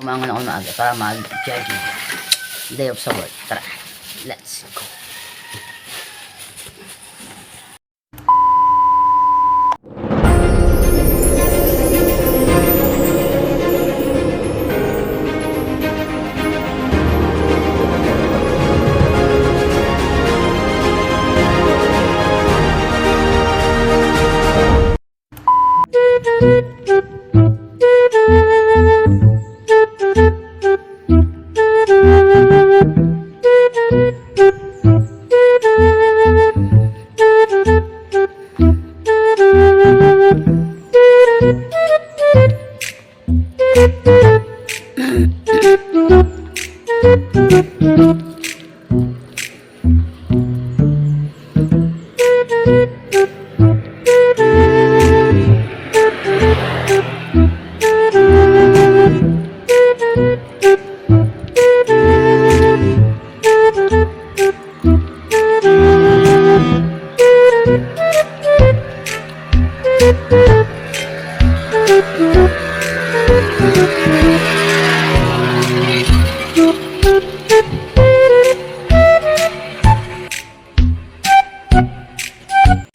Kumangon ako maaga para mag-jogging. Day off sa work. Tara, let's go.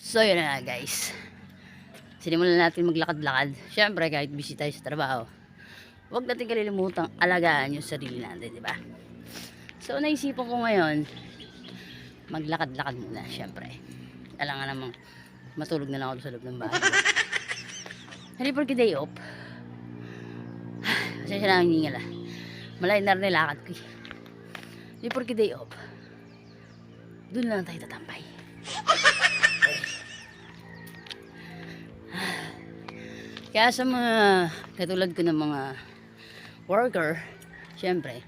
So yun na guys, sinimulan natin maglakad-lakad. Syempre kahit busy tayo sa trabaho, huwag natin kalilimutang alagaan yung sarili natin, di ba? So naisipan ko ngayon maglakad-lakad muna. Syempre kailangan namang matulog na lang ako sa loob ng bahay. Hindi porke day off, kasi siya lang hiningal malay na rin nilakad ko. Hindi porke day off, doon lang tayo tatampay. Kaya sa mga katulad ko ng mga worker, syempre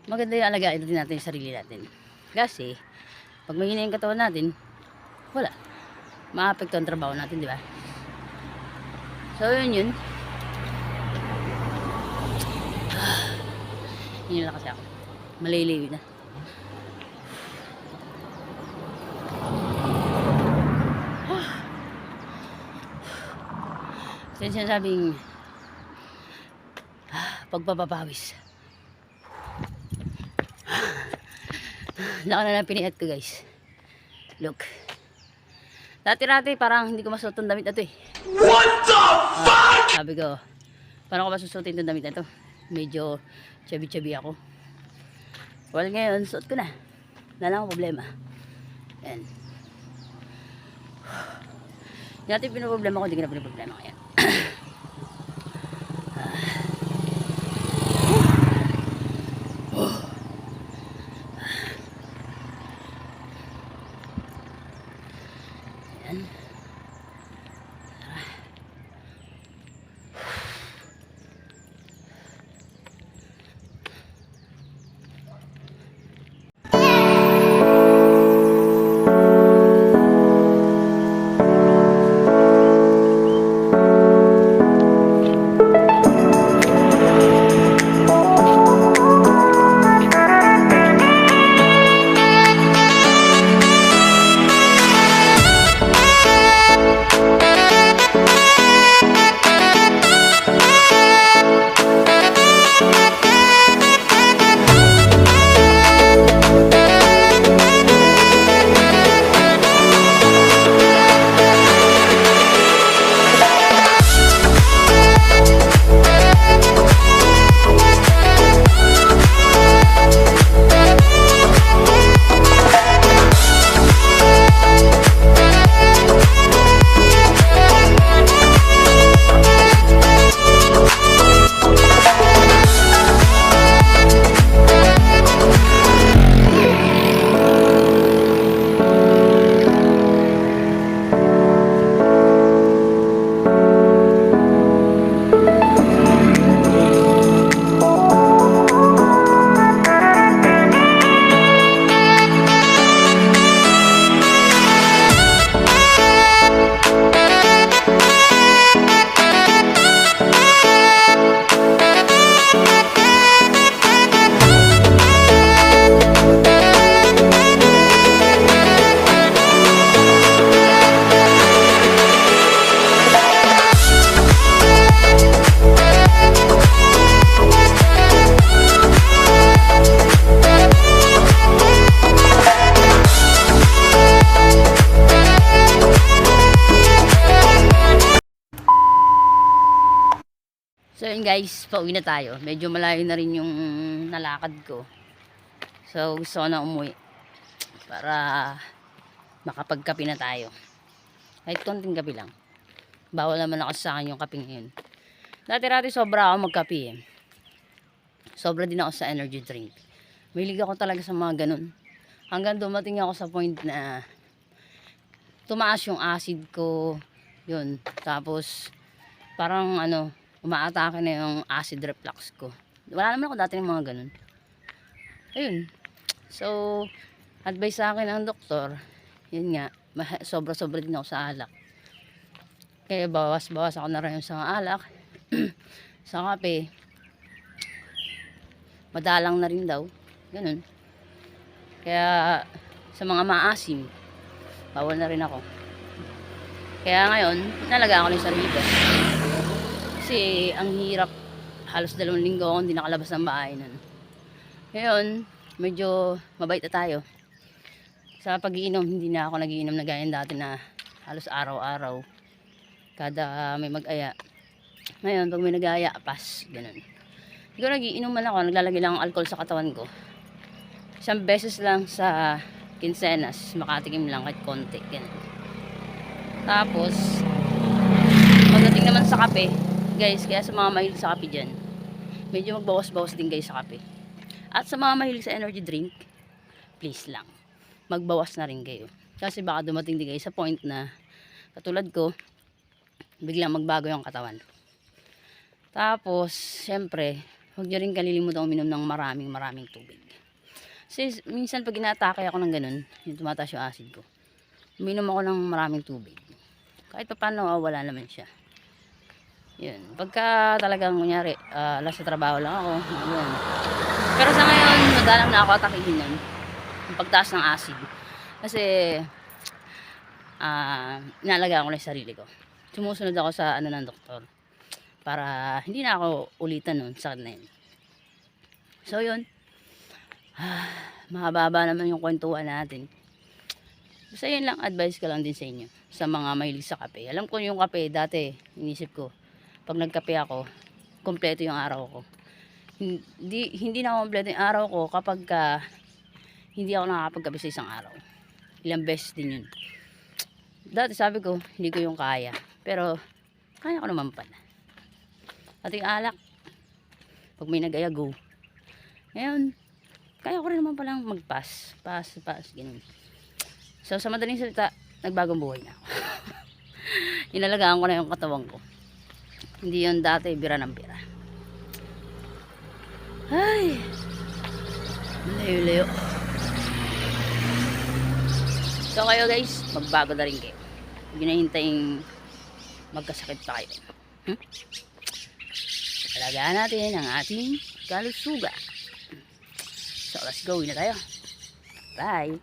maganda yung alagaan din natin yung sarili natin. Kasi pag mahina yung katawan natin, wala, maapekto ang trabaho natin, di ba? So yun yun lang kasi ako maliliwi na. So yun sinasabing pagpapapawis. Laka na lang pinihat ko guys. Look, dati parang hindi ko masuot ang damit na to eh. What the fuck? Sabi ko, paano ko masusutin itong damit na to? Medyo chubby ako. Well ngayon, suot ko na. Wala na akong problema. Yan. Dati pinoproblema ko, hindi ko na pinoproblema ko yan. Yan. guys, pauwi na tayo. Medyo malayo na rin yung nalakad ko. So gusto ko na umuwi para makapagkape na tayo. Kahit konting kape lang. Bawal naman ako sa akin yung kape ngayon. Dati-dati sobra ako magkape eh. Sobra din ako sa energy drink. Mahilig ako talaga sa mga ganun. Hanggang dumating ako sa point na tumaas yung acid ko. Yun. Tapos parang ano, umaatake na yung acid reflux ko. Wala naman ako dati ng mga ganun. Ayun. So, advice sa akin ng doktor, yun nga, sobra-sobra din ako sa alak. Kaya bawas-bawas ako na rin sa alak. Sa kape, madalang na rin daw. Ganun. Kaya, sa mga maasim, bawal na rin ako. Kaya ngayon, nalaga ako ng sarili ko. Kasi, ang hirap. Halos 2 linggo ako hindi nakalabas ng bahay nun. Ngayon, medyo mabait na tayo. Sa pag-iinom, hindi na ako nagiinom na gaya dati na halos araw-araw. Kada may mag-aya. Ngayon, pag may nag-aya, pas. Ganun. Siguro nagiinom man ako, naglalagay lang ng alcohol sa katawan ko. 1 beses lang sa quincenas, makatikim lang kahit konti. Ganun. Tapos, pagdating naman sa kape, guys, kaya sa mga mahilig sa kape dyan, medyo magbawas-bawas din guys sa kape. At sa mga mahilig sa energy drink, please lang, magbawas na rin kayo. Kasi baka dumating din kayo sa point na, katulad ko, biglang magbago yung katawan. Tapos, syempre, huwag nyo rin kalilimutan uminom ng maraming tubig. Kasi minsan pag inaatake ako ng ganun, yung tumataas yung acid ko, uminom ako ng maraming tubig. Kahit pa paano, wala naman siya. Yun. Pagka talagang, kunyari, last sa trabaho lang ako, yun. Pero sa ngayon, madalang na ako atakihin nun. Yung pagtaas ng acid. Kasi, inalagaan ko lang yung sarili ko. Sumusunod ako sa ano ng doktor. Para hindi na ako ulitan nun, sakit na yun. So, yun. Mahaba naman yung kwentuhan natin. Basta yun lang, advice ko lang din sa inyo. Sa mga mahilig sa kape. Alam ko yung kape, dati, inisip ko, pag nagkape ako, kompleto yung araw ko. Hindi na kompleto yung araw ko kapag hindi ako nakakapagkape sa isang araw. Ilang beses din yun. Dati sabi ko, hindi ko yung kaya. Pero, kaya ko naman pala. At yung alak, pag may nag-aya, go. Ngayon, kaya ko rin naman palang mag-pass. Pass, ganun. So, sa madaling salita, nagbagong buhay na ako. Inalagaan ko na yung katawan ko. Hindi yun dati, bira ng bira. Ay, layo-layo. So kayo guys, magbago na rin kayo. Hindi na hintayin magkasakit pa kayo. Alagaan natin ang ating kalusugan. So let's go na tayo. Bye.